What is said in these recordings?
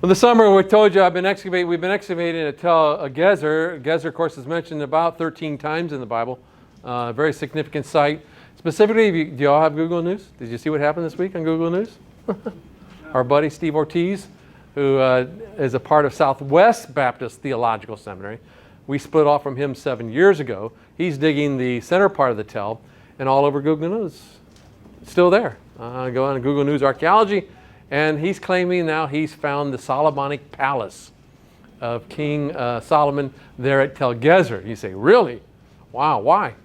Well, this summer we told you we've been excavating at Tel Gezer. Gezer, of course, is mentioned about 13 times in the Bible. Very significant site. Specifically, do you all have Google News? Did you see what happened this week on Google News? Our buddy Steve Ortiz, who is a part of Southwest Baptist Theological Seminary. We split off from him 7 years ago. He's digging the center part of the Tel, and all over Google News. It's still there. Go on to Google News Archaeology, and he's claiming now he's found the Solomonic palace of King Solomon there at Tel Gezer. You say, really? Wow, why?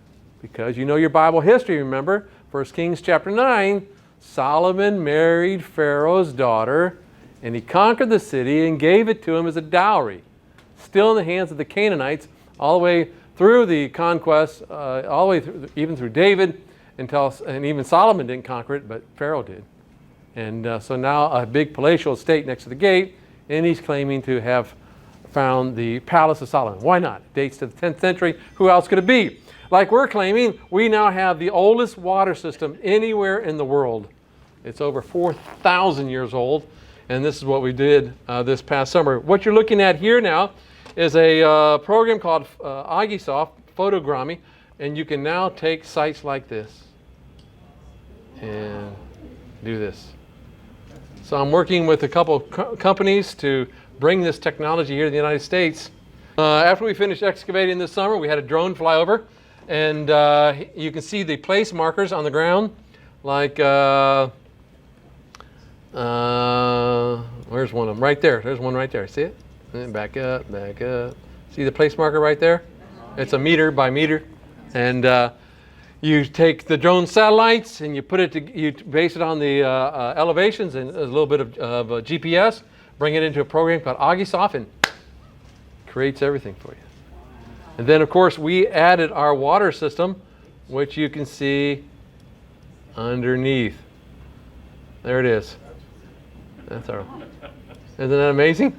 Because you know your Bible history, remember? 1 Kings chapter 9, Solomon married Pharaoh's daughter, and he conquered the city and gave it to him as a dowry. Still in the hands of the Canaanites, all the way through the conquest, all the way through, even through David, and even Solomon didn't conquer it, but Pharaoh did. And so now a big palatial estate next to the gate, and he's claiming to have found the palace of Solomon. Why not? It dates to the 10th century. Who else could it be? Like we're claiming, we now have the oldest water system anywhere in the world. It's over 4,000 years old, and this is what we did this past summer. What you're looking at here now is a program called Agisoft, Photogrammy, and you can now take sites like this and do this. So I'm working with a couple of companies to bring this technology here to the United States. After we finished excavating this summer, we had a drone fly over, and you can see the place markers on the ground, like where's one of them? Right there. There's one right there. See it? And back up, back up. See the place marker right there? It's a meter by meter, and you take the drone satellites and you put it you base it on the elevations and a little bit of GPS. Bring it into a program called Agisoft, and creates everything for you. And then, of course, we added our water system, which you can see underneath. There it is. That's our. Isn't that amazing?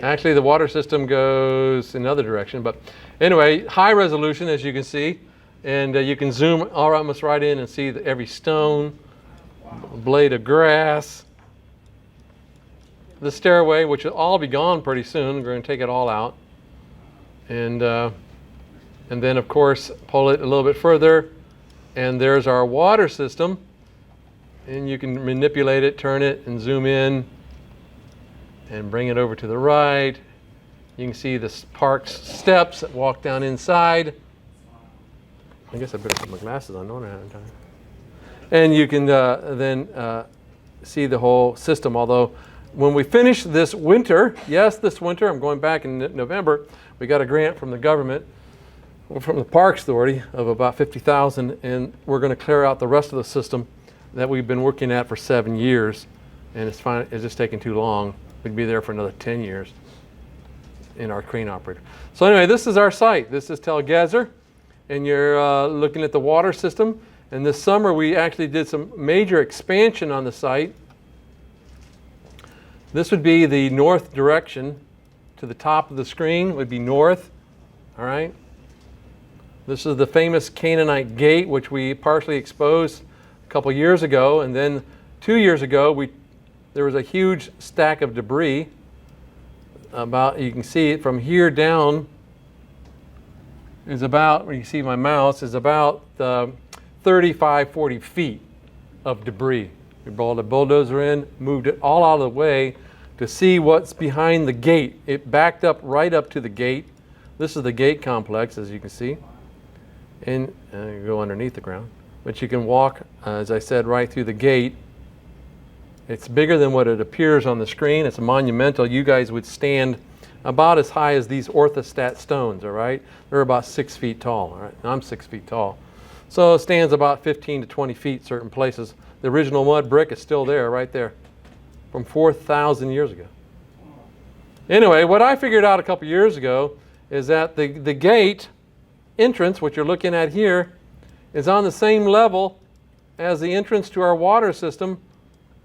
Actually, the water system goes another direction, but anyway, high resolution, as you can see. And you can zoom almost right in and see every stone, blade of grass, the stairway, which will all be gone pretty soon. We're going to take it all out. And then, of course, pull it a little bit further. And there's our water system. And you can manipulate it, turn it, and zoom in. And bring it over to the right. You can see the park's steps that walk down inside. I guess I better put my glasses on, don't I? And you can then see the whole system. Although when we finish this winter, this winter, I'm going back in November, we got a grant from the government, from the Parks Authority of about $50,000, and we're going to clear out the rest of the system that we've been working at for 7 years. And it's just taking too long. We'd be there for another 10 years in our crane operator. So anyway, this is our site. This is Tel Gezer. And you're looking at the water system. And this summer we actually did some major expansion on the site. This would be the north direction. To the top of the screen would be north. All right. This is the famous Canaanite gate, which we partially exposed a couple years ago. And then 2 years ago, there was a huge stack of debris. You can see it from here down. Is about, where you see my mouse, is about 35, 40 feet of debris. We brought a bulldozer in, moved it all out of the way to see what's behind the gate. It backed up right up to the gate. This is the gate complex, as you can see. And you go underneath the ground. But you can walk, as I said, right through the gate. It's bigger than what it appears on the screen. It's monumental. You guys would stand about as high as these orthostat stones, all right? They're about 6 feet tall, all right? I'm 6 feet tall. So it stands about 15 to 20 feet certain places. The original mud brick is still there, right there, from 4,000 years ago. Anyway, what I figured out a couple years ago is that the gate entrance, what you're looking at here, is on the same level as the entrance to our water system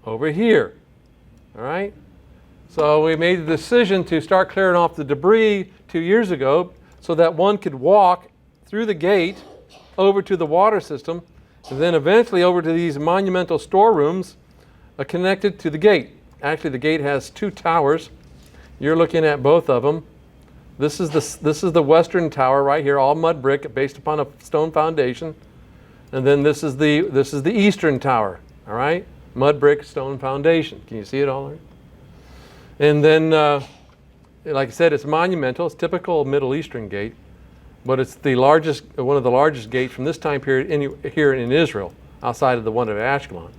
over here, all right? So we made the decision to start clearing off the debris 2 years ago so that one could walk through the gate over to the water system and then eventually over to these monumental storerooms connected to the gate. Actually, the gate has two towers. You're looking at both of them. This is the western tower right here, all mud brick based upon a stone foundation. And then this is the eastern tower, all right? Mud brick, stone foundation. Can you see it all there? And then, like I said, it's monumental. It's typical Middle Eastern gate, but it's the largest, one of the largest gates from this time period here in Israel, outside of the one of Ashkelon.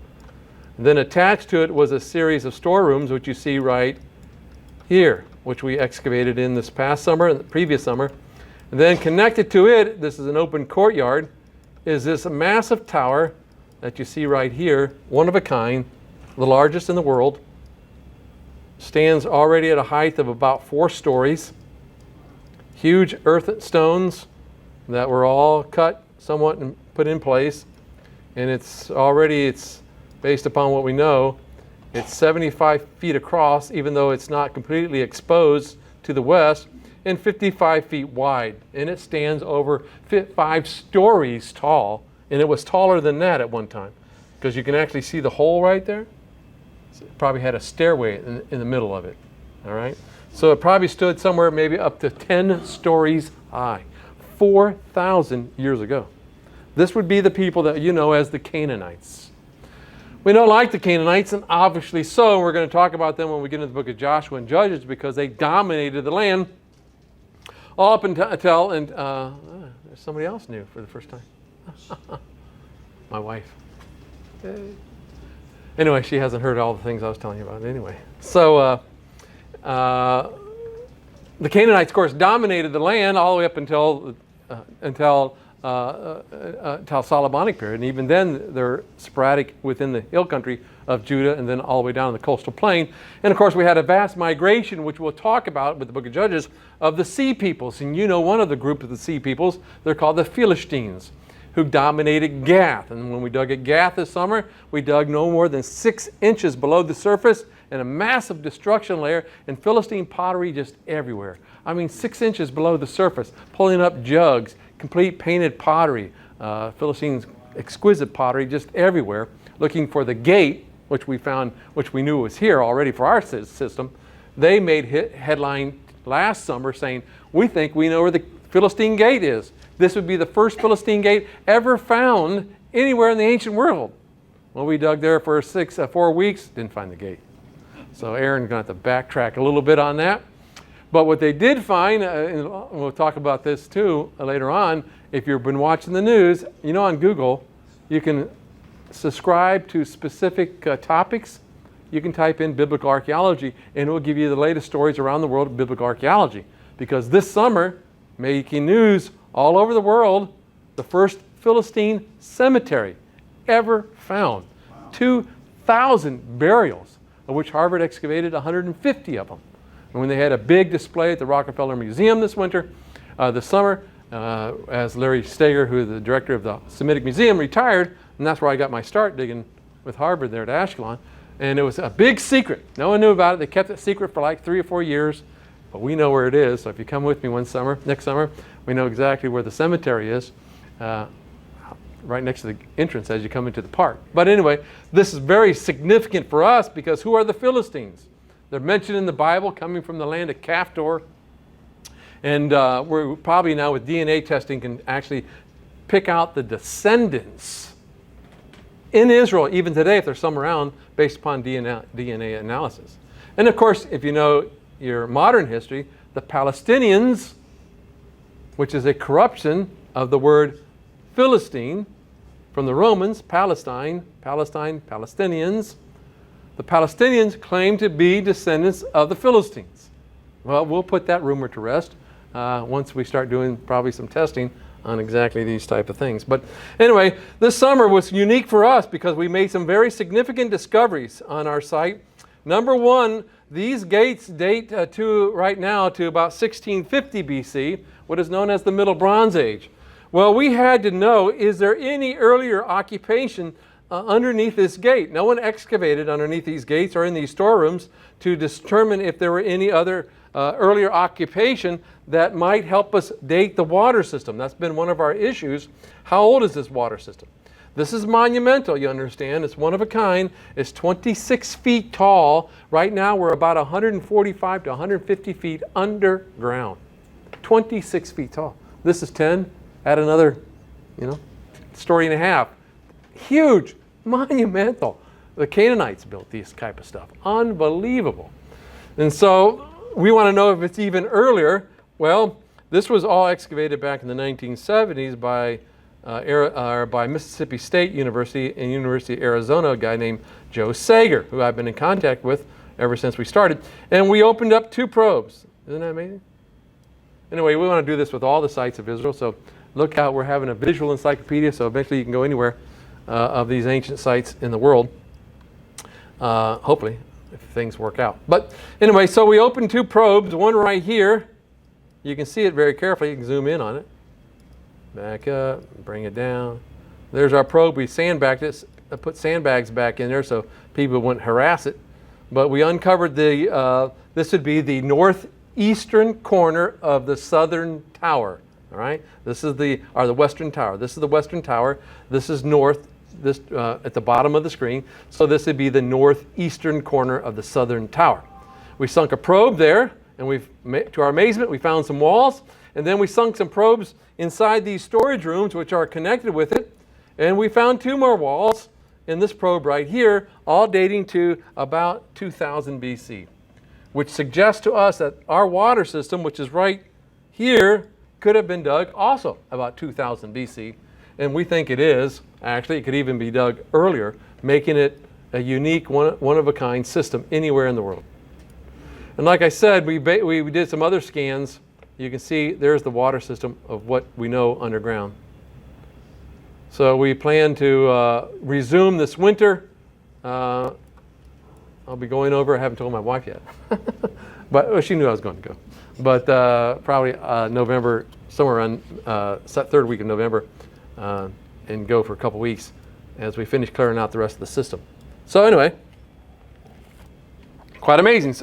And then attached to it was a series of storerooms, which you see right here, which we excavated in this past summer and the previous summer. And then connected to it, this is an open courtyard, is this massive tower that you see right here, one of a kind, the largest in the world. Stands already at a height of about 4 stories. Huge earth stones that were all cut somewhat and put in place. And it's based upon what we know, it's 75 feet across, even though it's not completely exposed to the west, and 55 feet wide. And it stands over 5 stories tall. And it was taller than that at one time, because you can actually see the hole right there. It probably had a stairway in the middle of it, all right? So it probably stood somewhere maybe up to 10 stories high, 4,000 years ago. This would be the people that you know as the Canaanites. We don't like the Canaanites, and obviously so. We're going to talk about them when we get into the book of Joshua and Judges, because they dominated the land all up until, there's somebody else new for the first time. My wife. Anyway, she hasn't heard all the things I was telling you about anyway. So the Canaanites, of course, dominated the land all the way up until Solomonic period. And even then, they're sporadic within the hill country of Judah and then all the way down the coastal plain. And of course, we had a vast migration, which we'll talk about with the book of Judges, of the sea peoples. And you know one of the group of the sea peoples, they're called the Philistines, who dominated Gath. And when we dug at Gath this summer, we dug no more than 6 inches below the surface and a massive destruction layer and Philistine pottery just everywhere. I mean, 6 inches below the surface, pulling up jugs, complete painted pottery, Philistines' exquisite pottery just everywhere, looking for the gate, which we found, which we knew was here already for our system. They made headline last summer saying, we think we know where the Philistine gate is. This would be the first Philistine gate ever found anywhere in the ancient world. Well, we dug there for 4 weeks, didn't find the gate. So Aaron's going to have to backtrack a little bit on that. But what they did find, and we'll talk about this too later on, if you've been watching the news, you know on Google, you can subscribe to specific topics. You can type in biblical archaeology, and it will give you the latest stories around the world of biblical archaeology. Because this summer, making news all over the world, the first Philistine cemetery ever found. Wow. 2,000 burials, of which Harvard excavated 150 of them. And when they had a big display at the Rockefeller Museum this summer, as Larry Steger, who is the director of the Semitic Museum, retired, and that's where I got my start digging with Harvard there at Ashkelon. And it was a big secret. No one knew about it. They kept it secret for like 3 or 4 years. But we know where it is. So if you come with me next summer, we know exactly where the cemetery is, right next to the entrance as you come into the park. But anyway, this is very significant for us because who are the Philistines? They're mentioned in the Bible, coming from the land of Caphtor. And we're probably now with DNA testing can actually pick out the descendants in Israel, even today, if there's some around, based upon DNA analysis. And of course, if you know your modern history, the Palestinians, which is a corruption of the word Philistine from the Romans, Palestinians. The Palestinians claim to be descendants of the Philistines. Well, we'll put that rumor to rest once we start doing probably some testing on exactly these type of things. But anyway, this summer was unique for us because we made some very significant discoveries on our site. Number one, these gates date right now to about 1650 BC, what is known as the Middle Bronze Age. Well, we had to know, is there any earlier occupation underneath this gate? No one excavated underneath these gates or in these storerooms to determine if there were any other earlier occupation that might help us date the water system. That's been one of our issues. How old is this water system? This is monumental, you understand. It's one of a kind. It's 26 feet tall. Right now we're about 145 to 150 feet underground. 26 feet tall. This is 10. Add another, story and a half. Huge, monumental. The Canaanites built this type of stuff. Unbelievable. And so we want to know if it's even earlier. Well, this was all excavated back in the 1970s by Mississippi State University and University of Arizona, a guy named Joe Sager, who I've been in contact with ever since we started. And we opened up 2 probes. Isn't that amazing? Anyway, we want to do this with all the sites of Israel. So look out, we're having a visual encyclopedia, so eventually you can go anywhere of these ancient sites in the world. Hopefully, if things work out. But anyway, so we opened 2 probes, one right here. You can see it very carefully. You can zoom in on it. Back up, bring it down. There's our probe. We sandbagged it, put sandbags back in there so people wouldn't harass it. But we uncovered this would be the northeastern corner of the southern tower. All right, this is the western tower. This is the western tower. This is north. This at the bottom of the screen. So this would be the northeastern corner of the southern tower. We sunk a probe there, and to our amazement, we found some walls. And then we sunk some probes inside these storage rooms, which are connected with it. And we found 2 more walls in this probe right here, all dating to about 2000 BC, which suggests to us that our water system, which is right here, could have been dug also about 2000 BC. And we think it is. Actually, it could even be dug earlier, making it a unique, one-of-a-kind system anywhere in the world. And like I said, we did some other scans. You can see there's the water system of what we know underground. So we plan to resume this winter. I'll be going over. I haven't told my wife yet. But she knew I was going to go. But probably November, somewhere around 3rd week of November, and go for a couple weeks as we finish clearing out the rest of the system. So anyway, quite amazing.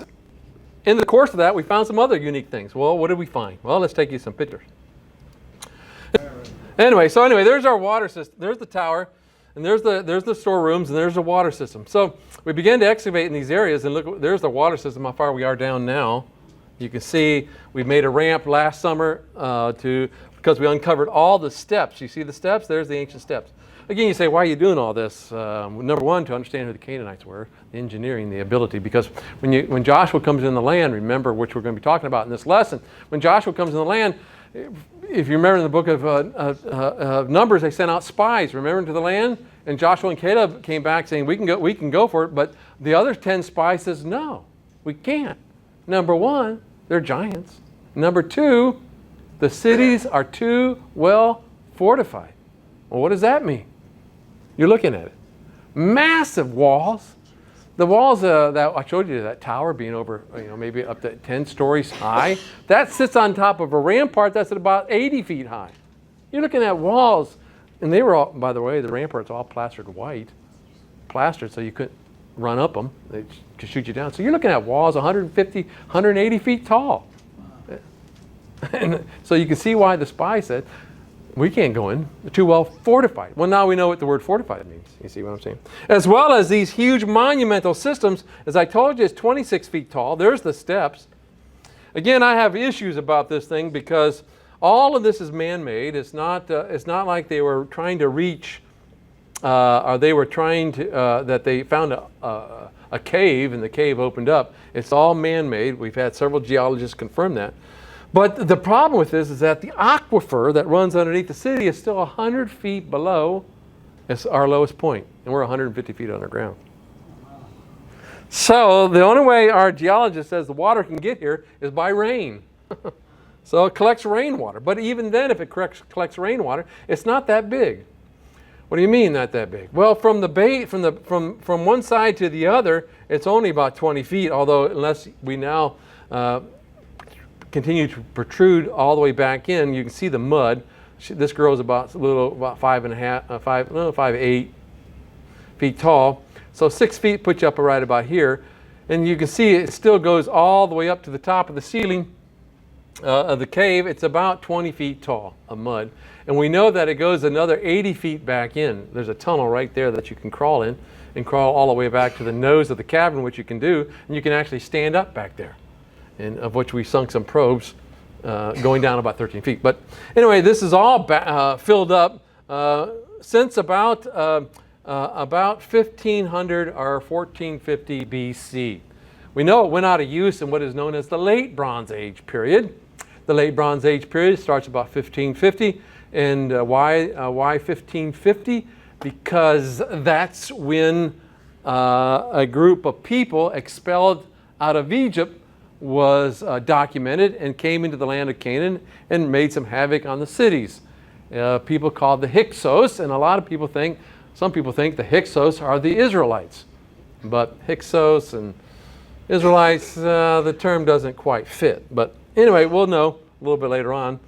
In the course of that, we found some other unique things. Well, what did we find? Well, let's take you some pictures. Anyway, there's our water system. There's the tower, and there's the storerooms, and there's the water system. So we began to excavate in these areas, and look, there's the water system, how far we are down now. You can see we made a ramp last summer because we uncovered all the steps. You see the steps? There's the ancient steps. Again, you say, why are you doing all this? Number one, to understand who the Canaanites were, the engineering, the ability. Because when Joshua comes in the land, remember, which we're going to be talking about in this lesson, when Joshua comes in the land, if you remember in the book of Numbers, they sent out spies, remember, into the land? And Joshua and Caleb came back saying, we can go for it. But the other 10 spies says, no, we can't. Number one, they're giants. Number two, the cities are too well fortified. Well, what does that mean? You're looking at it. Massive walls. The walls that I showed you, that tower being over, maybe up to 10 stories high, that sits on top of a rampart that's at about 80 feet high. You're looking at walls, and they were all, by the way, the ramparts all plastered white, plastered so you couldn't run up them. They could shoot you down. So you're looking at walls 150, 180 feet tall. And so you can see why the spy said, we can't go in. They're too well fortified. Well, now we know what the word fortified means. You see what I'm saying? As well as these huge monumental systems, as I told you, it's 26 feet tall. There's the steps. Again, I have issues about this thing because all of this is man-made. It's not like they were trying to reach, or they were trying to, that they found a cave and the cave opened up. It's all man-made. We've had several geologists confirm that. But the problem with this is that the aquifer that runs underneath the city is still 100 feet below our lowest point, and we're 150 feet underground. So the only way our geologist says the water can get here is by rain. So it collects rainwater. But even then, if it collects rainwater, it's not that big. What do you mean not that big? Well, from from one side to the other, it's only about 20 feet, although unless we now continue to protrude all the way back in, you can see the mud. This girl is about 5'8" feet tall. So 6 feet puts you up right about here. And you can see it still goes all the way up to the top of the ceiling. of the cave, it's about 20 feet tall of mud. And we know that it goes another 80 feet back in. There's a tunnel right there that you can crawl in and crawl all the way back to the nose of the cavern, which you can do. And you can actually stand up back there, and of which we sunk some probes going down about 13 feet. But anyway, this is all filled up since about 1500 or 1450 BC. We know it went out of use in what is known as the Late Bronze Age period. The Late Bronze Age period starts about 1550. And why 1550? Because that's when a group of people expelled out of Egypt was documented and came into the land of Canaan and made some havoc on the cities. People called the Hyksos, and a lot of people think, some people think the Hyksos are the Israelites. But Hyksos and Israelites, the term doesn't quite fit. But anyway, we'll know a little bit later on.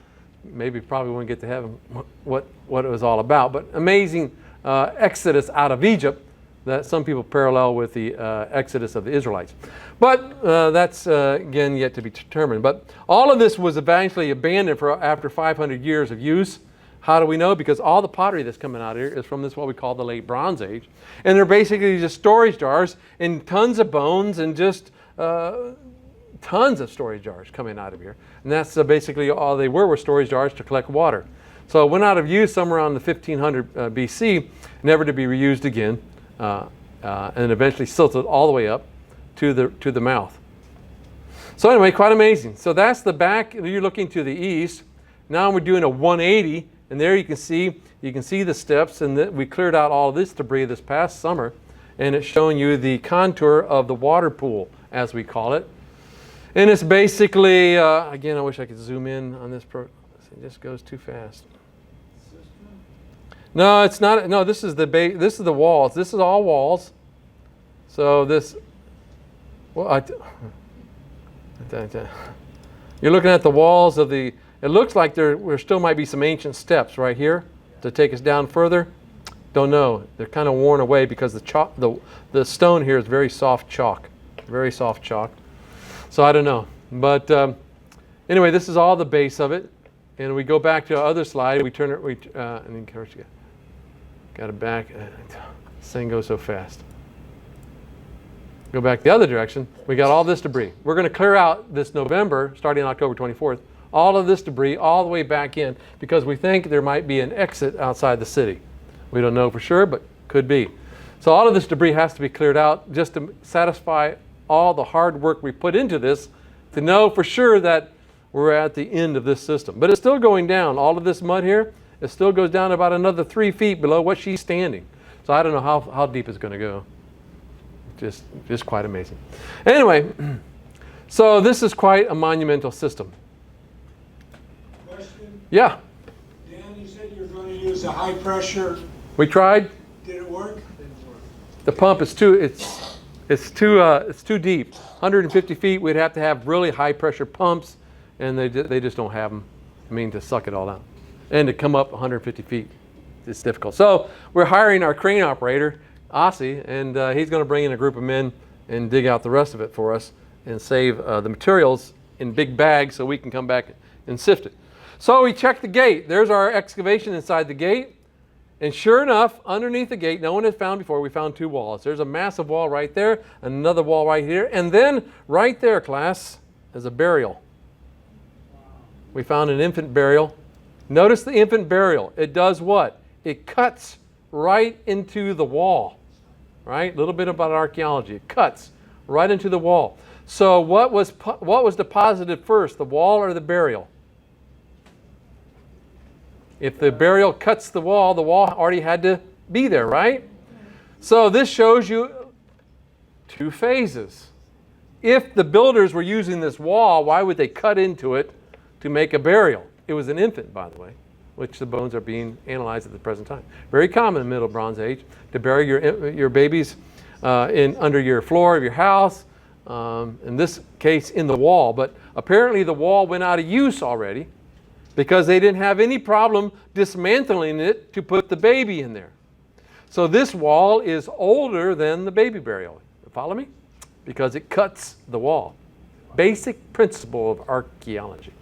Maybe probably when we get to heaven what it was all about. But amazing exodus out of Egypt that some people parallel with the exodus of the Israelites. But that's, again, yet to be determined. But all of this was eventually abandoned after 500 years of use. How do we know? Because all the pottery that's coming out of here is from this, what we call the Late Bronze Age. And they're basically just storage jars and tons of bones and just tons of storage jars coming out of here. And that's basically all they were storage jars to collect water. So it went out of use somewhere around the 1500 BC, never to be reused again, and eventually silted all the way up to the mouth. So anyway, quite amazing. So that's the back. You're looking to the east. Now we're doing a 180, and there you can see the steps, and we cleared out all of this debris this past summer, and it's showing you the contour of the water pool, as we call it. And it's basically, again, I wish I could zoom in on this. It just goes too fast. No, it's not. No, this is the walls. This is all walls. So this, well, you're looking at the walls of the. It looks like there still might be some ancient steps right here to take us down further. Don't know. They're kind of worn away because the stone here is very soft chalk, very soft chalk. So I don't know. But anyway, this is all the base of it. And we go back to the other slide. We turn it. And encourage you. Got it back. This thing goes so fast. Go back the other direction. We got all this debris. We're going to clear out this November, starting October 24th, all of this debris all the way back in because we think there might be an exit outside the city. We don't know for sure, but could be. So all of this debris has to be cleared out just to satisfy all the hard work we put into this to know for sure that we're at the end of this system. But it's still going down. All of this mud here, it still goes down about another 3 feet below what she's standing. So I don't know how deep it's going to go. Just quite amazing. Anyway, so this is quite a monumental system. Question? Yeah. Dan, you said you're going to use a high pressure. We tried. Did it work? The pump is too deep. 150 feet. We'd have to have really high pressure pumps, and they just don't have them. I mean, to suck it all out, and to come up 150 feet, it's difficult. So we're hiring our crane operator, Ossie, and he's going to bring in a group of men and dig out the rest of it for us and save the materials in big bags so we can come back and sift it. So we checked the gate. There's our excavation inside the gate. And sure enough, underneath the gate, no one had found before, we found 2 walls. There's a massive wall right there, another wall right here, and then right there, class, is a burial. We found an infant burial. Notice the infant burial. It does what? It cuts right into the wall, right? A little bit about archaeology. It cuts right into the wall. So what was deposited first, the wall or the burial? If the burial cuts the wall already had to be there, right? So this shows you 2 phases. If the builders were using this wall, why would they cut into it to make a burial? It was an infant, by the way, which the bones are being analyzed at the present time. Very common in the Middle Bronze Age to bury your babies under your floor of your house, in this case in the wall. But apparently the wall went out of use already, because they didn't have any problem dismantling it to put the baby in there. So this wall is older than the baby burial. Follow me? Because it cuts the wall. Basic principle of archaeology.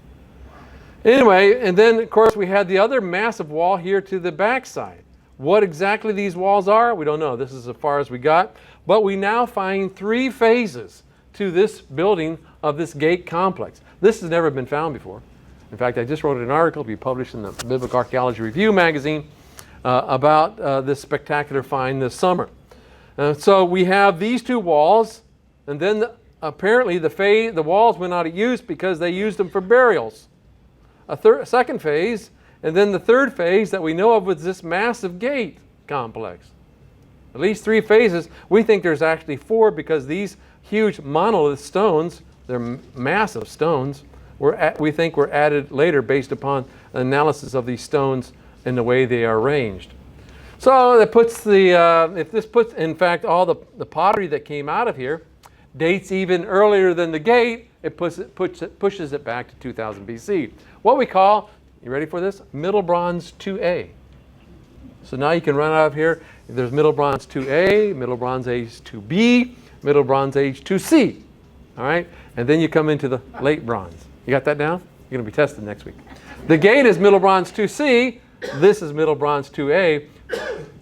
Anyway, and then of course we had the other massive wall here to the backside. What exactly these walls are, we don't know. This is as far as we got. But we now find 3 phases to this building of this gate complex. This has never been found before. In fact, I just wrote an article to be published in the Biblical Archaeology Review magazine about this spectacular find this summer. So we have these 2 walls, and then apparently the walls went out of use because they used them for burials. A second phase, and then the third phase that we know of was this massive gate complex. At least 3 phases. We think there's actually 4 because these huge monolith stones, they're massive stones, we think were added later based upon analysis of these stones and the way they are arranged. So that puts in fact, all the pottery that came out of here dates even earlier than the gate. It pushes it back to 2000 BC. What we call, you ready for this? Middle Bronze 2A. So now you can run out of here. There's Middle Bronze 2A, Middle Bronze Age 2B, Middle Bronze Age 2C. All right? And then you come into the Late Bronze. You got that down? You're going to be tested next week. The gate is Middle Bronze 2C. This is Middle Bronze 2A,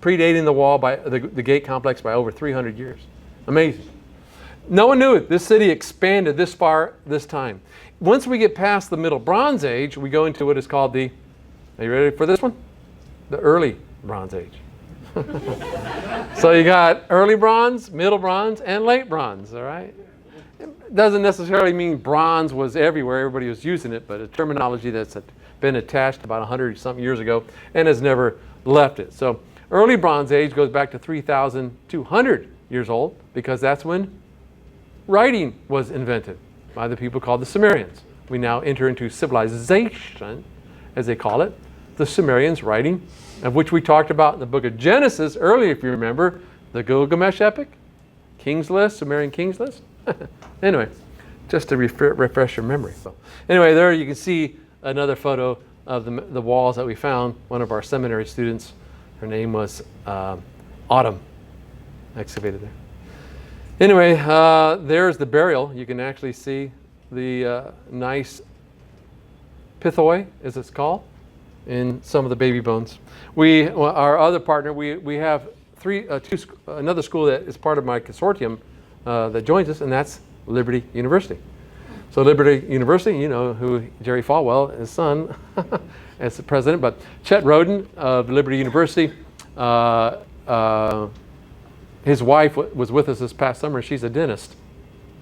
predating the wall by the gate complex by over 300 years. Amazing. No one knew it. This city expanded this far this time. Once we get past the Middle Bronze Age, we go into what is called the, are you ready for this one? The Early Bronze Age. So you got Early Bronze, Middle Bronze, and Late Bronze, all right? It doesn't necessarily mean bronze was everywhere. Everybody was using it, but a terminology that's been attached about 100-something years ago and has never left it. So Early Bronze Age goes back to 3,200 years old because that's when writing was invented by the people called the Sumerians. We now enter into civilization, as they call it, the Sumerians writing, of which we talked about in the book of Genesis earlier, if you remember, the Gilgamesh epic, King's List, Sumerian King's List. Anyway, just to refresh your memory. So, anyway, there you can see another photo of the walls that we found. One of our seminary students, her name was Autumn, excavated there. Anyway, there's the burial. You can actually see the nice pithoi, as it's called, in some of the baby bones. Our other partner, we have another school that is part of my consortium that joins us, and that's Liberty University. So Liberty University, you know who Jerry Falwell, his son, as the president, but Chet Roden of Liberty University, his wife was with us this past summer. She's a dentist.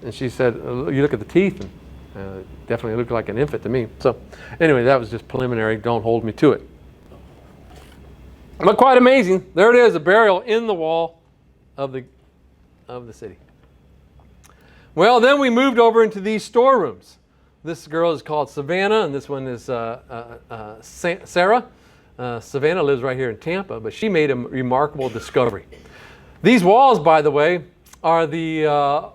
And she said, you look at the teeth, and definitely look like an infant to me. So anyway, that was just preliminary. Don't hold me to it. But quite amazing. There it is, a burial in the wall of the city. Well, then we moved over into these storerooms. This girl is called Savannah, and this one is Sarah. Savannah lives right here in Tampa, but she made a remarkable discovery. These walls, by the way, are the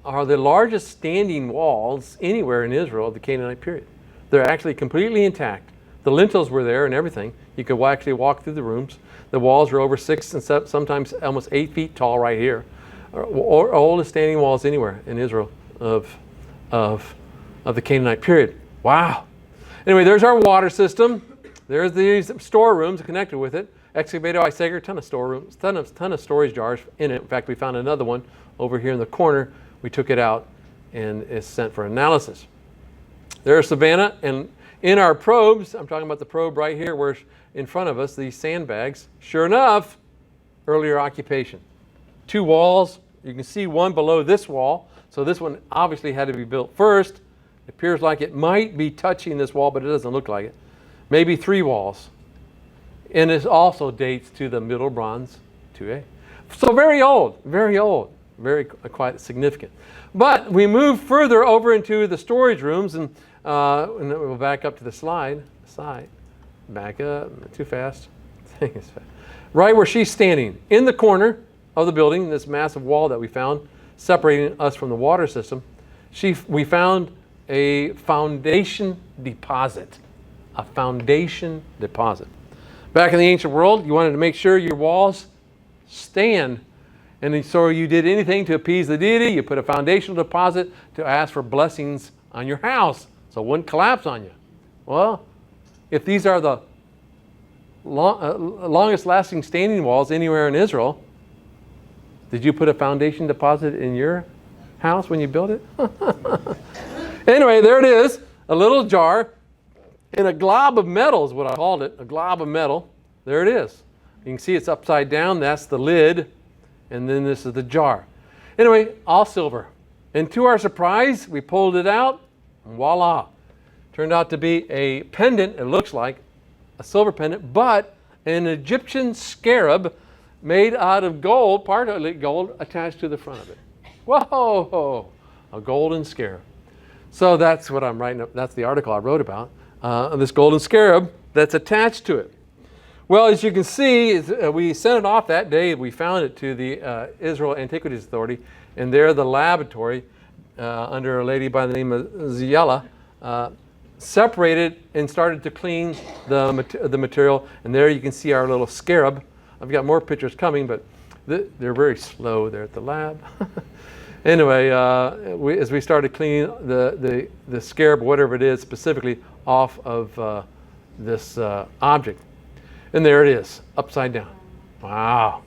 largest standing walls anywhere in Israel of the Canaanite period. They're actually completely intact. The lintels were there and everything. You could actually walk through the rooms. The walls were over 6 and 7, sometimes almost 8 feet tall right here. Or oldest standing walls anywhere in Israel of the Canaanite period. Wow. Anyway, there's our water system. There's these storerooms connected with it. Excavator Isager, ton of storerooms, ton of storage jars in it. In fact, we found another one over here in the corner. We took it out and it's sent for analysis. There's Savannah, and in our probes, I'm talking about the probe right here where in front of us, these sandbags, sure enough, earlier occupation. 2 walls, you can see one below this wall, so this one obviously had to be built first. It appears like it might be touching this wall, but it doesn't look like it. Maybe 3 walls. And it also dates to the Middle Bronze 2A. So very old, very quite significant. But we move further over into the storage rooms, and then we'll back up to the slide. Back up, too fast. Right where she's standing, in the corner of the building, this massive wall that we found separating us from the water system, we found a foundation deposit. A foundation deposit. Back in the ancient world, you wanted to make sure your walls stand. And so you did anything to appease the deity. You put a foundational deposit to ask for blessings on your house so it wouldn't collapse on you. Well, if these are the longest lasting standing walls anywhere in Israel, did you put a foundation deposit in your house when you built it? Anyway, there it is, a little jar in a glob of metal is what I called it, a glob of metal. There it is. You can see it's upside down. That's the lid. And then this is the jar. Anyway, all silver. And to our surprise, we pulled it out, and voila. Turned out to be a pendant, it looks like, a silver pendant, but an Egyptian scarab made out of gold, partly gold, attached to the front of it. Whoa! A golden scarab. So that's what I'm writing up. That's the article I wrote about, this golden scarab that's attached to it. Well, as you can see, we sent it off that day. We found it to the Israel Antiquities Authority, and there the laboratory, under a lady by the name of Ziela, separated and started to clean the material. And there you can see our little scarab. I've got more pictures coming, but they're very slow there at the lab. Anyway, as we started cleaning the scarab, whatever it is, specifically off of this object. And there it is, upside down. Wow.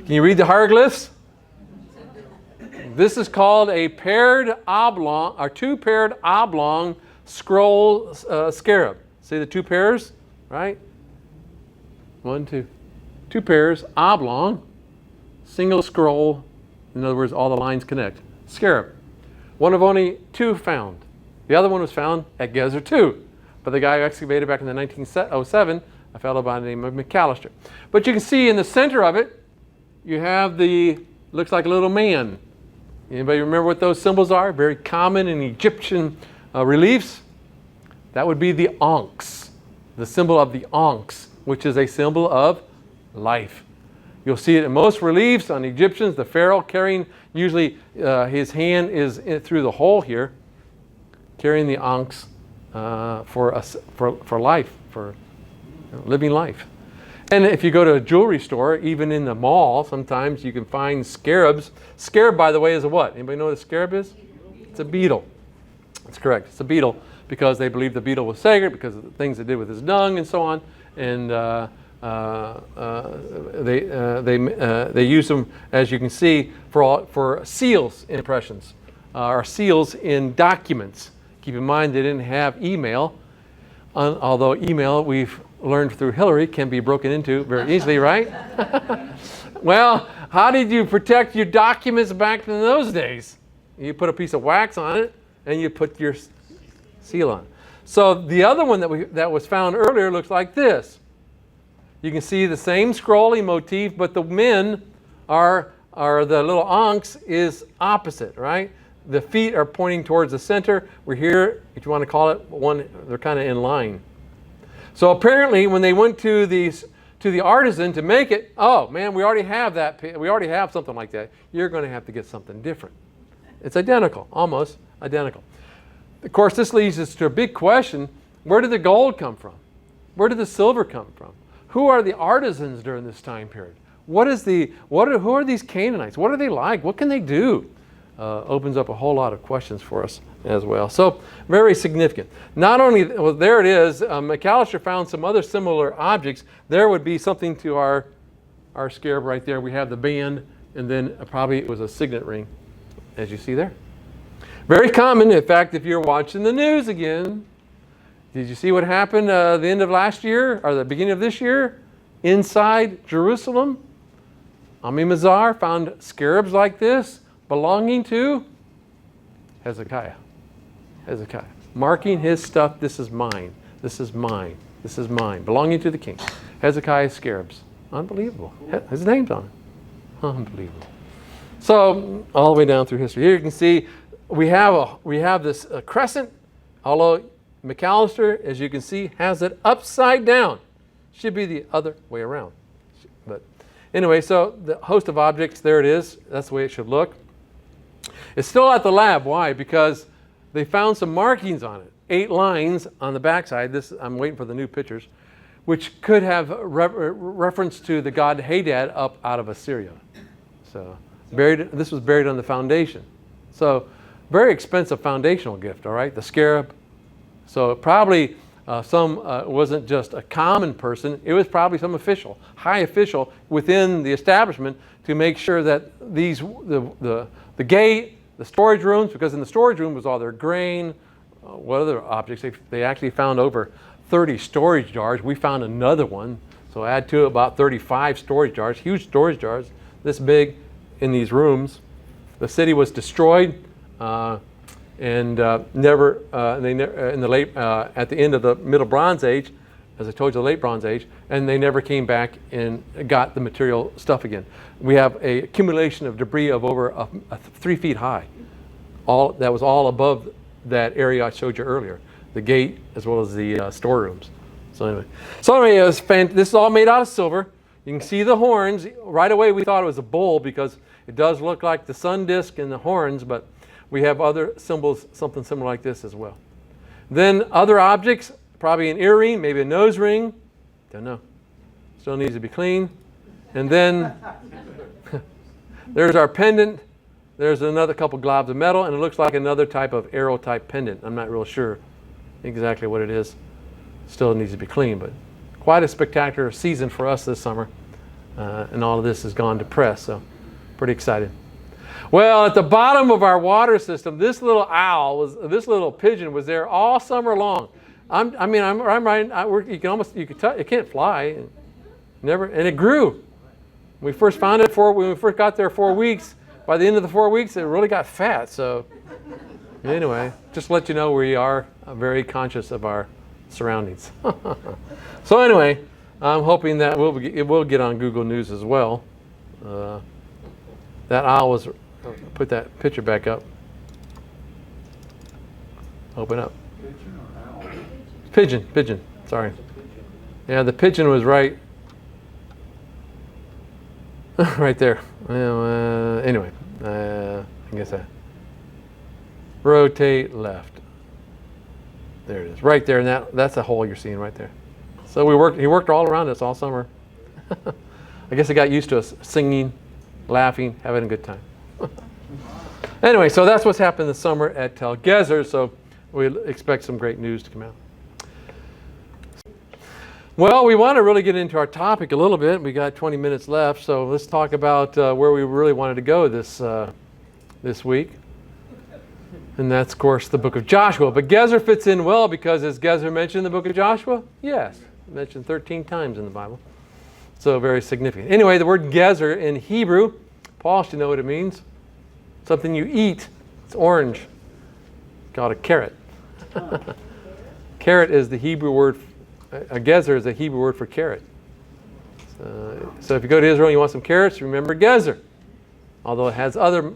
Can you read the hieroglyphs? This is called a paired oblong, or two paired oblong scroll scarab. See the two pairs, right? 1, 2. Two pairs, oblong, single scroll. In other words, all the lines connect. Scarab. One of only 2 found. The other one was found at Gezer 2. But the guy who excavated back in the 1907, a fellow by the name of McAllister. But you can see in the center of it, you have looks like a little man. Anybody remember what those symbols are? Very common in Egyptian reliefs. That would be the Onyx, the symbol of the Onyx, which is a symbol of life. You'll see it in most reliefs on Egyptians, the pharaoh carrying, usually his hand is through the hole here, carrying the Onyx for life, for living life. And if you go to a jewelry store, even in the mall, sometimes you can find scarabs. Scarab, by the way, is a what? Anybody know what a scarab is? It's a beetle. That's correct. It's a beetle because they believe the beetle was sacred because of the things it did with his dung and so on. And they use them, as you can see, for seals impressions, or seals in documents. Keep in mind they didn't have email, although email, we've learned through Hillary, can be broken into very easily, right? Well, how did you protect your documents back in those days? You put a piece of wax on it, and you put your seal on. So the other one that was found earlier looks like this. You can see the same scrolling motif, but the men are the little onyx is opposite, right? The feet are pointing towards the center. We're here, if you want to call it one, they're kind of in line. So apparently, when they went to the artisan to make it, oh man, we already have that. We already have something like that. You're going to have to get something different. It's identical, almost identical. Of course, this leads us to a big question: where did the gold come from? Where did the silver come from? Who are the artisans during this time period? Who are these Canaanites? What are they like? What can they do? Opens up a whole lot of questions for us as well. So very significant. Not only, well, there it is. McAllister found some other similar objects. There would be something to our scarab right there. We have the band, and then probably it was a signet ring, as you see there. Very common. In fact, if you're watching the news again, did you see what happened the end of last year or the beginning of this year? Inside Jerusalem, Ami Mazar found scarabs like this belonging to Hezekiah. Hezekiah. Marking his stuff, this is mine, this is mine, this is mine, belonging to the king. Hezekiah's scarabs. Unbelievable. His name's on it. Unbelievable. So, all the way down through history. Here you can see we have this crescent, although McAllister, as you can see, has it upside down. Should be the other way around. But anyway, so the host of objects, there it is. That's the way it should look. It's still at the lab. Why? Because they found some markings on it. 8 lines on the backside. I'm waiting for the new pictures, which could have reference to the god Hadad up out of Assyria. So this was buried on the foundation. So very expensive foundational gift, all right? The scarab. So probably Some wasn't just a common person. It was probably some official, high official within the establishment to make sure that the gate, the storage rooms, because in the storage room was all their grain, what other objects. They actually found over 30 storage jars. We found another one. So add to it about 35 storage jars, huge storage jars, this big in these rooms. The city was destroyed. And never in the late at the end of the Middle Bronze Age, as I told you, the Late Bronze Age, and they never came back and got the material stuff again. We have a accumulation of debris of over 3 feet high. All that was all above that area I showed you earlier, the gate as well as the storerooms. So anyway, this is all made out of silver. You can see the horns. Right away, we thought it was a bull because it does look like the sun disk and the horns, but we have other symbols, something similar like this as well. Then other objects, probably an earring, maybe a nose ring. Don't know. Still needs to be clean. And then there's our pendant. There's another couple globs of metal, and it looks like another type of arrow type pendant. I'm not real sure exactly what it is. Still needs to be clean, but quite a spectacular season for us this summer. And all of this has gone to press, so pretty excited. Well, at the bottom of our water system, this little this little pigeon was there all summer long. It can't fly, and it grew. We first found it when we first got there 4 weeks. By the end of the 4 weeks, it really got fat. So anyway, just to let you know, we are very conscious of our surroundings. So anyway, I'm hoping that it will get on Google News as well. That owl was. Put that picture back up. Open up. Pigeon or owl? Pigeon. Sorry. Yeah, the pigeon was right there. Anyway, I guess I rotate left. There it is, right there, and that's the hole you're seeing right there. So he worked all around us all summer. I guess he got used to us singing, laughing, having a good time. Anyway, so that's what's happened this summer at Tel Gezer, so we expect some great news to come out. Well, we want to really get into our topic a little bit. We got 20 minutes left, so let's talk about where we really wanted to go this week. And that's, of course, the book of Joshua. But Gezer fits in well because, is Gezer mentioned in the book of Joshua? Yes, mentioned 13 times in the Bible. So very significant. Anyway, the word Gezer in Hebrew, Paul should know what it means. Something you eat. It's orange. Called a carrot. Carrot is the Hebrew word. A gezer is a Hebrew word for carrot. So if you go to Israel and you want some carrots, remember Gezer. Although it has other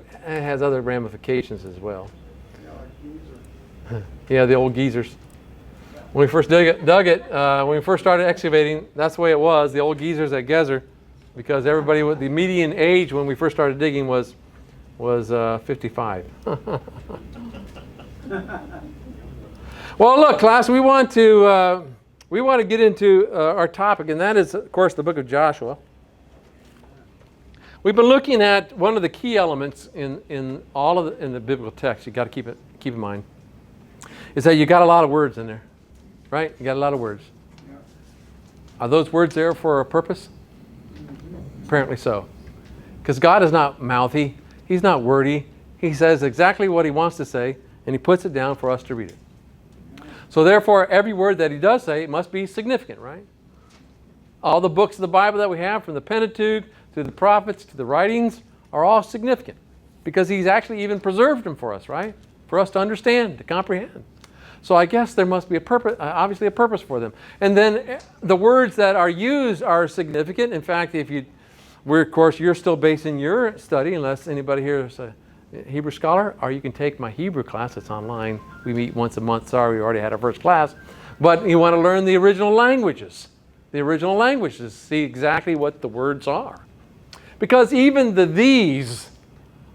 ramifications as well. Yeah, the old geezers. When we first dug it, when we first started excavating, that's the way it was. The old geezers at Gezer, because everybody with the median age when we first started digging was 55. Well, look, class, we want to get into our topic, and that is, of course, the book of Joshua. We've been looking at one of the key elements in the biblical text. You got to keep in mind is that you got a lot of words in there, right? You got a lot of words. Are those words there for a purpose? Apparently so, because God is not mouthy. He's not wordy. He says exactly what he wants to say, and he puts it down for us to read it. So therefore, every word that he does say must be significant, right? All the books of the Bible that we have, from the Pentateuch to the prophets to the writings, are all significant because he's actually even preserved them for us, right? For us to understand, to comprehend. So I guess there must be a purpose, obviously a purpose for them. And then the words that are used are significant. In fact, of course, you're still basing your study, unless anybody here is a Hebrew scholar, or you can take my Hebrew class. It's online. We meet once a month. Sorry, we already had our first class. But you want to learn the original languages. The original languages, see exactly what the words are. Because even these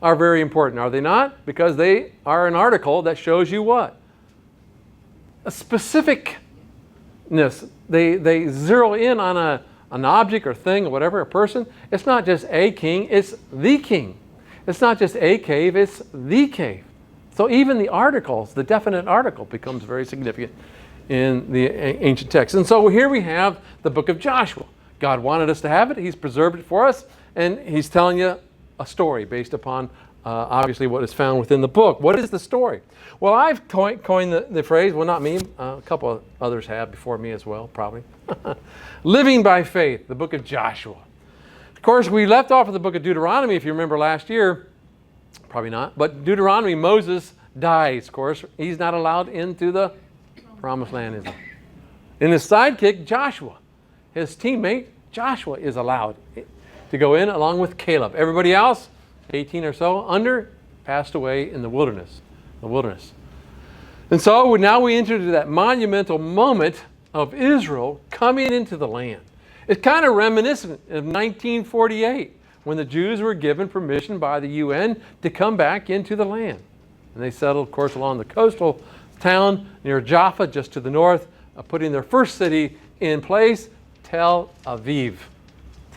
are very important, are they not? Because they are an article that shows you what? A specificness. They zero in on an object or thing or whatever, a person. It's not just a king, it's the king. It's not just a cave, it's the cave. So even the articles, the definite article, becomes very significant in the ancient text. And so here we have the book of Joshua. God wanted us to have it. He's preserved it for us. And he's telling you a story based upon obviously what is found within the book. What is the story? Well, I've coined the phrase, well, not me, a couple of others have before me as well, probably. Living by faith, the book of Joshua. Of course, we left off at the book of Deuteronomy, if you remember last year. Probably not. But Deuteronomy, Moses dies, of course. He's not allowed into the promised land, is he? And his sidekick, Joshua, his teammate, Joshua, is allowed to go in along with Caleb. Everybody else, 18 or so, passed away in the wilderness. And so now we enter into that monumental moment of Israel coming into the land. It's kind of reminiscent of 1948 when the Jews were given permission by the UN to come back into the land. And they settled, of course, along the coastal town near Jaffa, just to the north, putting their first city in place, Tel Aviv.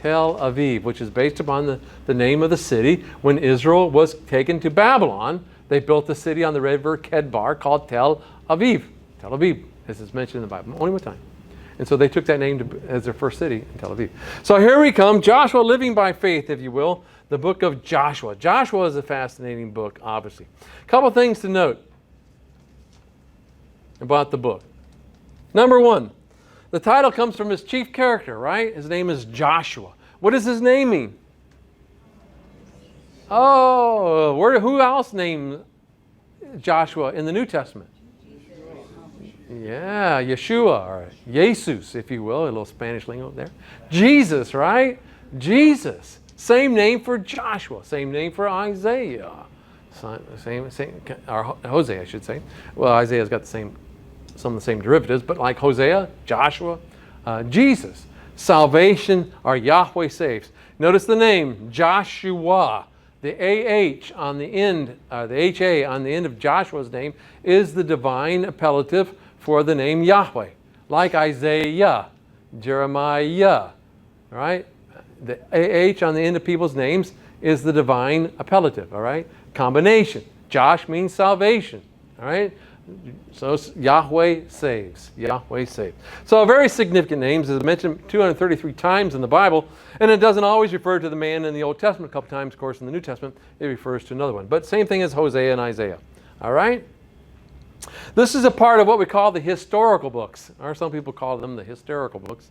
Tel Aviv, which is based upon the name of the city. When Israel was taken to Babylon, they built a city on the river Kedbar called Tel Aviv. Tel Aviv, as is mentioned in the Bible, only one time. And so they took that name as their first city in Tel Aviv. So here we come, Joshua living by faith, if you will, the book of Joshua. Joshua is a fascinating book, obviously. A couple things to note about the book. Number one, the title comes from his chief character, right? His name is Joshua. What does his name mean? Oh, who else named Joshua in the New Testament? Yeah, Yeshua, or Jesus, if you will, a little Spanish lingo there. Jesus, right? Jesus. Same name for Joshua. Same name for Isaiah. Same, or Hosea, I should say. Well, Isaiah's got some of the same derivatives, but like Hosea, Joshua, Jesus. Salvation, or Yahweh saves. Notice the name, Joshua. The AH on the end, the HA on the end of Joshua's name is the divine appellative for the name Yahweh. Like Isaiah, Jeremiah, right? The AH on the end of people's names is the divine appellative, all right? Combination. Josh means salvation, all right? So Yahweh saves. Yahweh saves. So very significant names, as mentioned 233 times in the Bible, and it doesn't always refer to the man in the Old Testament. A couple times, of course, in the New Testament, it refers to another one. But same thing as Hosea and Isaiah. All right? This is a part of what we call the historical books, or some people call them the hysterical books.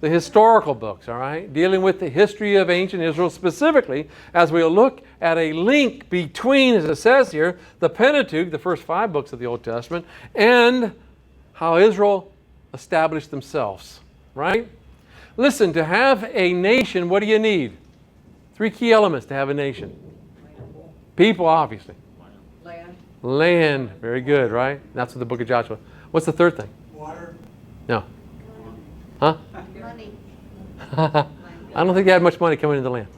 The historical books, all right, dealing with the history of ancient Israel specifically, as we'll look at a link between, as it says here, the Pentateuch, the first 5 books of the Old Testament, and how Israel established themselves, right? Listen, to have a nation, what do you need? 3 key elements to have a nation. People, obviously. Land. Very good, right? That's what the book of Joshua. What's the third thing? Water. No. Huh? Money. I don't think they had much money coming into the land.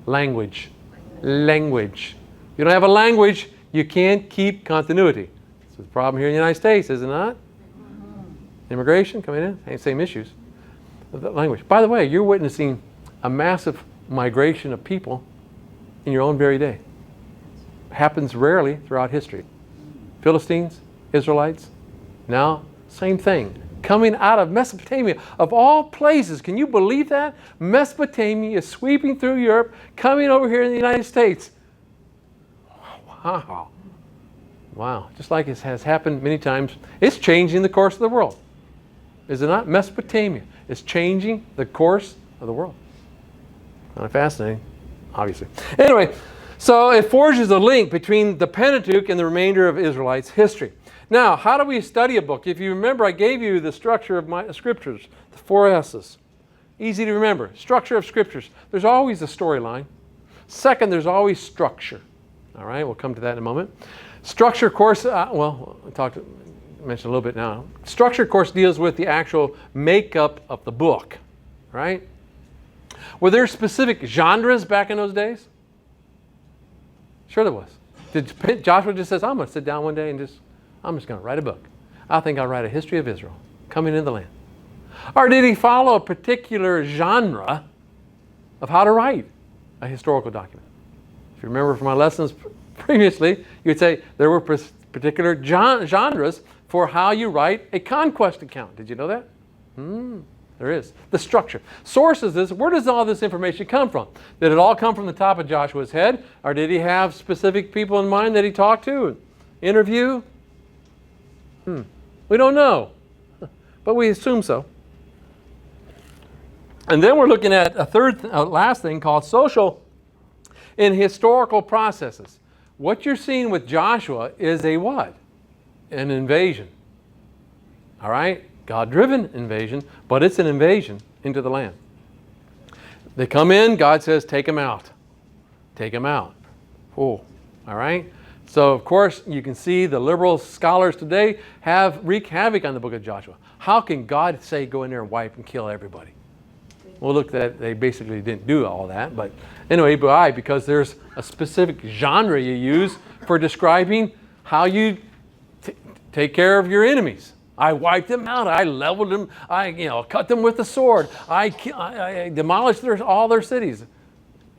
Language. Language. If you don't have a language, you can't keep continuity. This is the problem here in the United States, is it not? Immigration coming in, same issues. The language. By the way, you're witnessing a massive migration of people in your own very day. Happens rarely throughout history. Philistines, Israelites, now same thing. Coming out of Mesopotamia, of all places. Can you believe that? Mesopotamia is sweeping through Europe, coming over here in the United States. Wow. Wow. Just like it has happened many times. It's changing the course of the world. Is it not? Mesopotamia is changing the course of the world. Kind of fascinating, obviously. Anyway, so it forges a link between the Pentateuch and the remainder of Israelites' history. Now, how do we study a book? If you remember, I gave you the structure of my scriptures, the 4 S's. Easy to remember. Structure of scriptures. There's always a storyline. Second, there's always structure. All right, we'll come to that in a moment. Structure, of course, well, I mentioned a little bit now. Structure, of course, deals with the actual makeup of the book, right? Were there specific genres back in those days? Sure there was. Did Joshua just says, I'm going to sit down one day and I'm just going to write a book. I think I'll write a history of Israel coming into the land. Or did he follow a particular genre of how to write a historical document? If you remember from my lessons previously, you would say there were particular genres for how you write a conquest account. Did you know that? There is. The structure. Sources is, where does all this information come from? Did it all come from the top of Joshua's head? Or did he have specific people in mind that he talked to? Interview? We don't know. But we assume so. And then we're looking at a last thing called social and historical processes. What you're seeing with Joshua is a what? An invasion. All right? God-driven invasion, but it's an invasion into the land. They come in, God says, take them out. Take them out. Oh, all right? So, of course, you can see the liberal scholars today have wreaked havoc on the book of Joshua. How can God say go in there and wipe and kill everybody? Well, look, that they basically didn't do all that. But anyway, why? Because there's a specific genre you use for describing how you take care of your enemies. I wiped them out. I leveled them. I cut them with the sword. I demolished all their cities.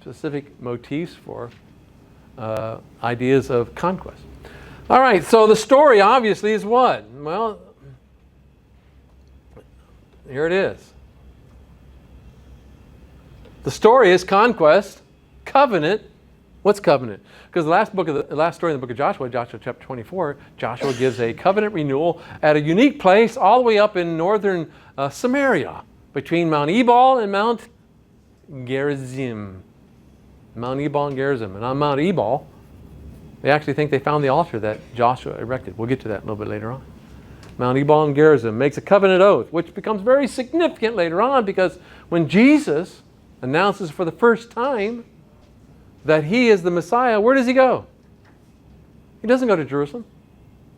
Specific motifs for ideas of conquest. All right, so the story obviously is what? Well, here it is. The story is conquest, covenant. What's covenant? Because the last story in the book of Joshua, Joshua chapter 24, Joshua gives a covenant renewal at a unique place all the way up in northern Samaria, between Mount Ebal and Mount Gerizim. Mount Ebal and Gerizim. And on Mount Ebal, they actually think they found the altar that Joshua erected. We'll get to that a little bit later on. Mount Ebal and Gerizim makes a covenant oath, which becomes very significant later on, because when Jesus announces for the first time that he is the Messiah, where does he go? He doesn't go to Jerusalem.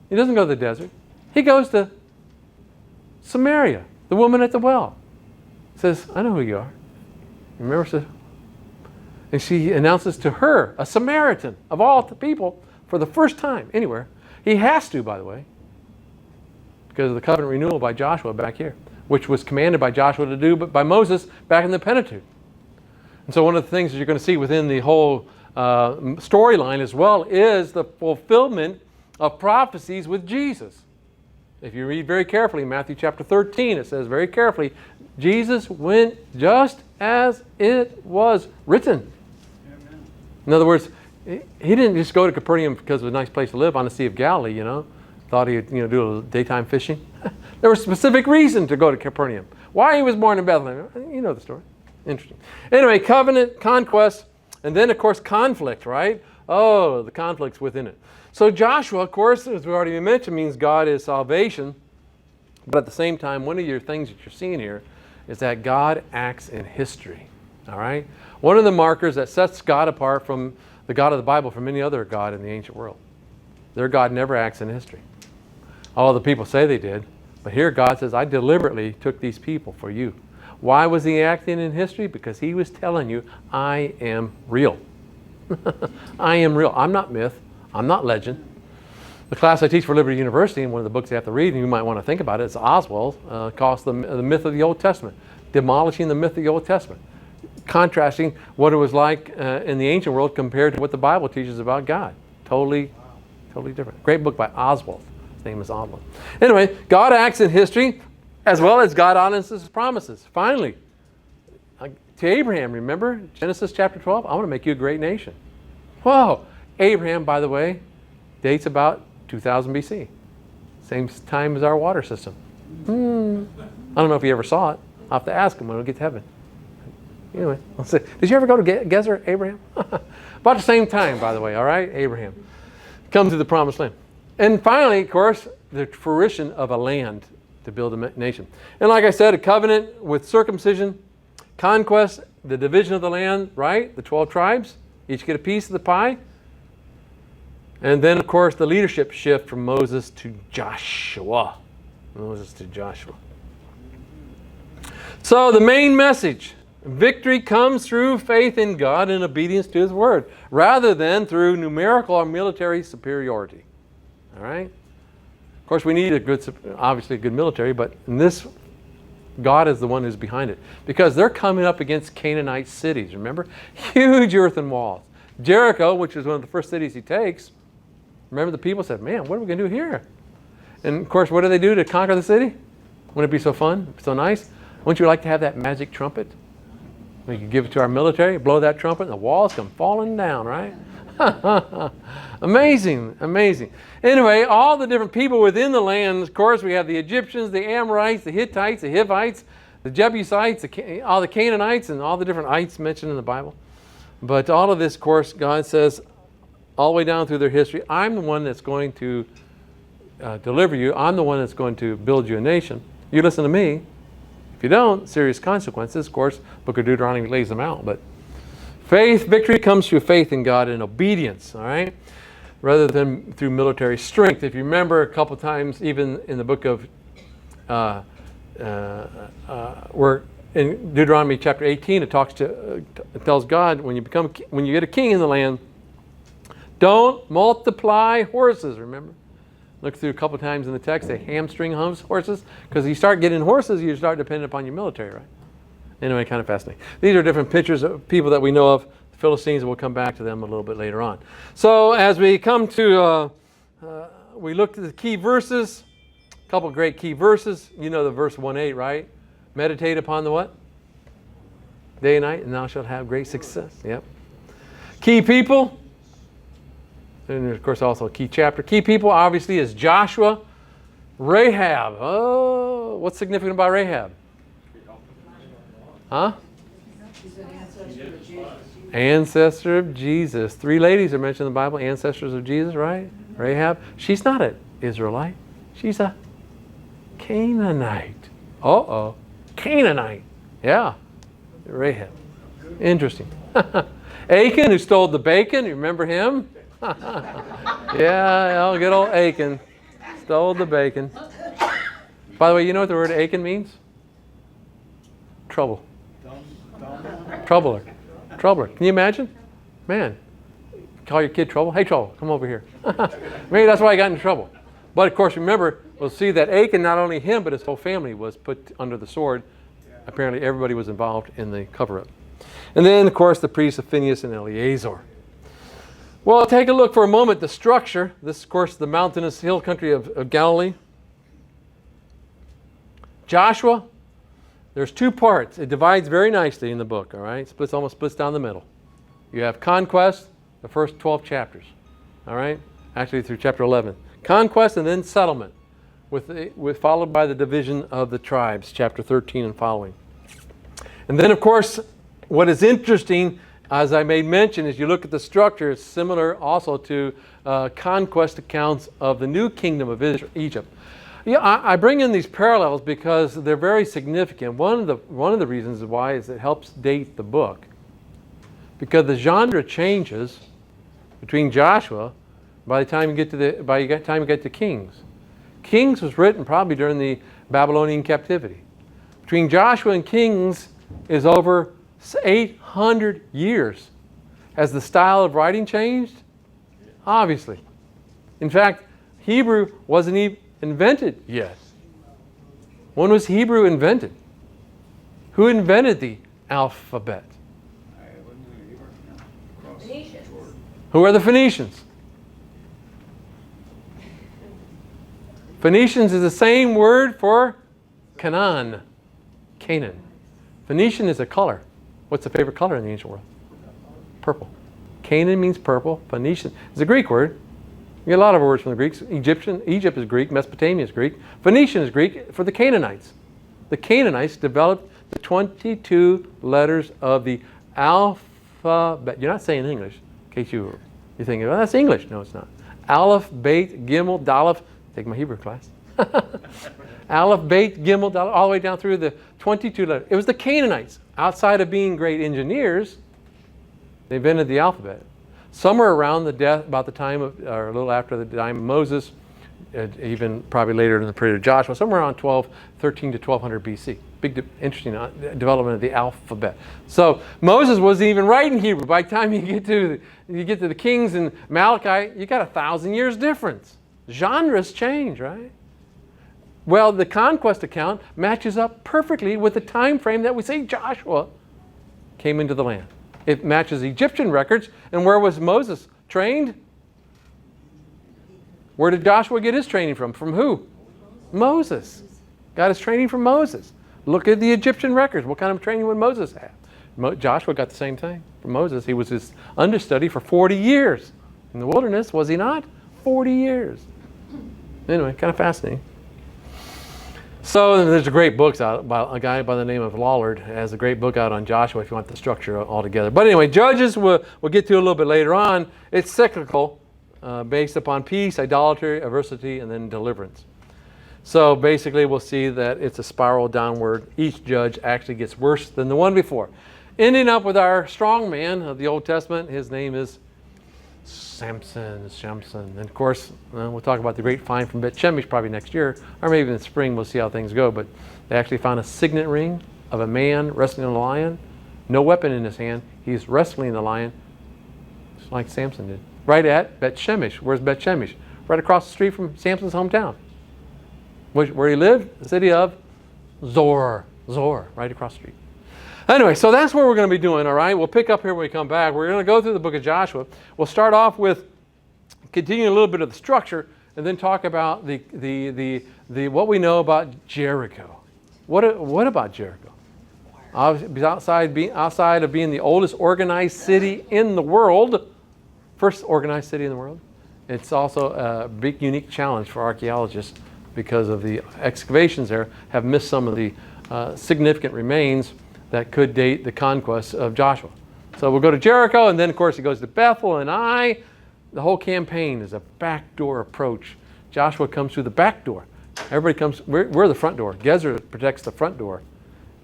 He doesn't go to the desert. He goes to Samaria, the woman at the well. Says, I know who you are. Remember? And she announces to her, a Samaritan of all the people, for the first time anywhere. He has to, by the way, because of the covenant renewal by Joshua back here, which was commanded by Joshua to do, but by Moses back in the Pentateuch. And so one of the things that you're going to see within the whole storyline as well is the fulfillment of prophecies with Jesus. If you read very carefully, Matthew chapter 13, it says very carefully, Jesus went just as it was written. Amen. In other words, he didn't just go to Capernaum because it was a nice place to live on the Sea of Galilee, Thought he'd do a little daytime fishing. There was a specific reason to go to Capernaum. Why he was born in Bethlehem. You know the story. Interesting. Anyway, covenant, conquest, and then, of course, conflict, right? Oh, the conflicts within it. So Joshua, of course, as we already mentioned, means God is salvation. But at the same time, one of your things that you're seeing here is that God acts in history, all right? One of the markers that sets God apart from the God of the Bible from any other God in the ancient world. Their God never acts in history. All the people say they did, but here God says, I deliberately took these people for you. Why was he acting in history? Because he was telling you, I am real. I am real. I'm not myth. I'm not legend. The class I teach for Liberty University, and one of the books you have to read, and you might want to think about it, is Oswald, calls the myth of the Old Testament, demolishing the myth of the Old Testament, contrasting what it was like in the ancient world compared to what the Bible teaches about God. Totally different. Great book by Oswald. His name is Oswald. Anyway, God acts in history, as well as God honors his promises. Finally, to Abraham, remember Genesis chapter 12? I want to make you a great nation. Whoa! Abraham, by the way, dates about 2000 BC. Same time as our water system. I don't know if he ever saw it. I'll have to ask him when we get to heaven. Anyway, let's see. Did you ever go to Gezer, Abraham? About the same time, by the way, all right? Abraham. Come to the promised land. And finally, of course, the fruition of a land to build a nation. And like I said, a covenant with circumcision, conquest, the division of the land, right? The 12 tribes, each get a piece of the pie. And then, of course, the leadership shift from Moses to Joshua. Moses to Joshua. So the main message, victory comes through faith in God and obedience to his word, rather than through numerical or military superiority. All right? Of course, we need obviously a good military, but in this, God is the one who's behind it. Because they're coming up against Canaanite cities, remember? Huge earthen walls. Jericho, which is one of the first cities he takes, remember the people said, man, what are we going to do here? And of course, what do they do to conquer the city? Wouldn't it be so fun, so nice? Wouldn't you like to have that magic trumpet? We could give it to our military, blow that trumpet, and the walls come falling down, right? Amazing, amazing. Anyway, all the different people within the land, of course, we have the Egyptians, the Amorites, the Hittites, the Hivites, the Jebusites, all the Canaanites, and all the different ites mentioned in the Bible. But all of this, of course, God says, all the way down through their history, I'm the one that's going to deliver you. I'm the one that's going to build you a nation. You listen to me. If you don't, serious consequences. Of course, Book of Deuteronomy lays them out. But faith, victory comes through faith in God and obedience, all right? Rather than through military strength. If you remember a couple times, even in the book of, where in Deuteronomy chapter 18, it tells God, when you get a king in the land, don't multiply horses, remember? Look through a couple times in the text, they hamstring horses, because you start getting horses, you start depending upon your military, right? Anyway, kind of fascinating. These are different pictures of people that we know of, the Philistines, and we'll come back to them a little bit later on. So as we come to, we looked at the key verses, a couple great key verses. You know the verse 1:8, right? Meditate upon the what? Day and night, and thou shalt have great success. Yep. Key people. And of course also a key chapter. Key people obviously is Joshua, Rahab. Oh, what's significant about Rahab? Huh? She's an ancestor of Jesus. Ancestor of Jesus. 3 ladies are mentioned in the Bible, ancestors of Jesus, right? Rahab. She's not an Israelite. She's a Canaanite. Uh-oh. Canaanite. Yeah. Rahab. Interesting. Achan, who stole the bacon. You remember him? Yeah, good old Achan. Stole the bacon. By the way, you know what the word Achan means? Trouble. Troubler. Troubler. Can you imagine? Man, call your kid Trouble. Hey, Trouble, come over here. Maybe that's why I got in trouble. But of course, remember, we'll see that Achan, not only him, but his whole family was put under the sword. Apparently, everybody was involved in the cover-up. And then, of course, the priests of Phinehas and Eleazar. Well, take a look for a moment, the structure. This, of course, the mountainous hill country of Galilee. Joshua, there's 2 parts. It divides very nicely in the book, all right? Almost splits down the middle. You have conquest, the first 12 chapters, all right? Actually, through chapter 11. Conquest and then settlement, followed by the division of the tribes, chapter 13 and following. And then, of course, what is interesting, as I made mention, as you look at the structure, it's similar also to conquest accounts of the new kingdom of Egypt. Yeah, I bring in these parallels because they're very significant. One of the reasons why is it helps date the book, because the genre changes between Joshua by the time you get to Kings. Kings was written probably during the Babylonian captivity. Between Joshua and Kings is over 800 years. Has the style of writing changed? Obviously. In fact, Hebrew wasn't even invented yet. When was Hebrew invented? Who invented the alphabet? Phoenicians. Who are the Phoenicians? Phoenicians is the same word for Canaan. Canaan. Phoenician is a color. What's the favorite color in the ancient world? Purple. Canaan means purple. Phoenician is a Greek word. You get a lot of words from the Greeks. Egypt is Greek. Mesopotamia is Greek. Phoenician is Greek for the Canaanites. The Canaanites developed the 22 letters of the alphabet. You're not saying English, in case you're thinking, well, that's English. No, it's not. Aleph, Beit, Gimel, Daleth. Take my Hebrew class. Aleph, Beit, Gimel, Daleth, all the way down through the 22 letters. It was the Canaanites. Outside of being great engineers, they invented the alphabet. Somewhere around the death, about the time of, or a little after the time of Moses, even probably later in the period of Joshua, somewhere around 13 to 1200 BC. Big, interesting development of the alphabet. So Moses wasn't even writing Hebrew. By the time you get to the Kings and Malachi, you got 1,000 years difference. Genres change, right? Well, the conquest account matches up perfectly with the time frame that we say Joshua came into the land. It matches Egyptian records. And where was Moses trained? Where did Joshua get his training from? From who? Moses. Got his training from Moses. Look at the Egyptian records. What kind of training would Moses have? Joshua got the same thing from Moses. He was his understudy for 40 years. In the wilderness, was he not? 40 years. Anyway, kind of fascinating. So there's a great book out about a guy by the name of Lollard has a great book out on Joshua if you want the structure all together. But anyway, Judges we'll get to a little bit later on. It's cyclical, based upon peace, idolatry, adversity, and then deliverance. So basically we'll see that it's a spiral downward. Each judge actually gets worse than the one before. Ending up with our strong man of the Old Testament. His name is Samson. And of course, we'll talk about the great find from Bet Shemesh probably next year, or maybe in the spring. We'll see how things go. But they actually found a signet ring of a man wrestling a lion. No weapon in his hand. He's wrestling the lion, just like Samson did. Right at Bet Shemesh. Where's Bet Shemesh? Right across the street from Samson's hometown. Where he lived, the city of Zor, right across the street. Anyway, so that's what we're going to be doing, all right? We'll pick up here when we come back. We're going to go through the book of Joshua. We'll start off with continuing a little bit of the structure and then talk about the what we know about Jericho. What about Jericho? Outside of being the oldest organized city in the world, first organized city in the world, it's also a big, unique challenge for archaeologists because of the excavations there have missed some of the significant remains that could date the conquest of Joshua. So we'll go to Jericho, and then of course he goes to Bethel and Ai. The whole campaign is a backdoor approach. Joshua comes through the back door. Everybody comes, we're the front door. Gezer protects the front door.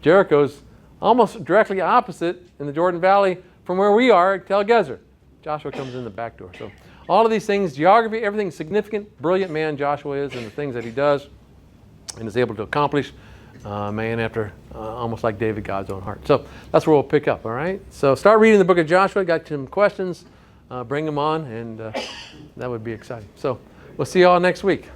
Jericho's almost directly opposite in the Jordan Valley from where we are at Tel Gezer. Joshua comes in the back door. So all of these things, geography, everything significant, brilliant man Joshua is and the things that he does and is able to accomplish. Man after almost like David, God's own heart. So that's where we'll pick up, all right? So start reading the book of Joshua. Got some questions, bring them on, and that would be exciting. So we'll see you all next week.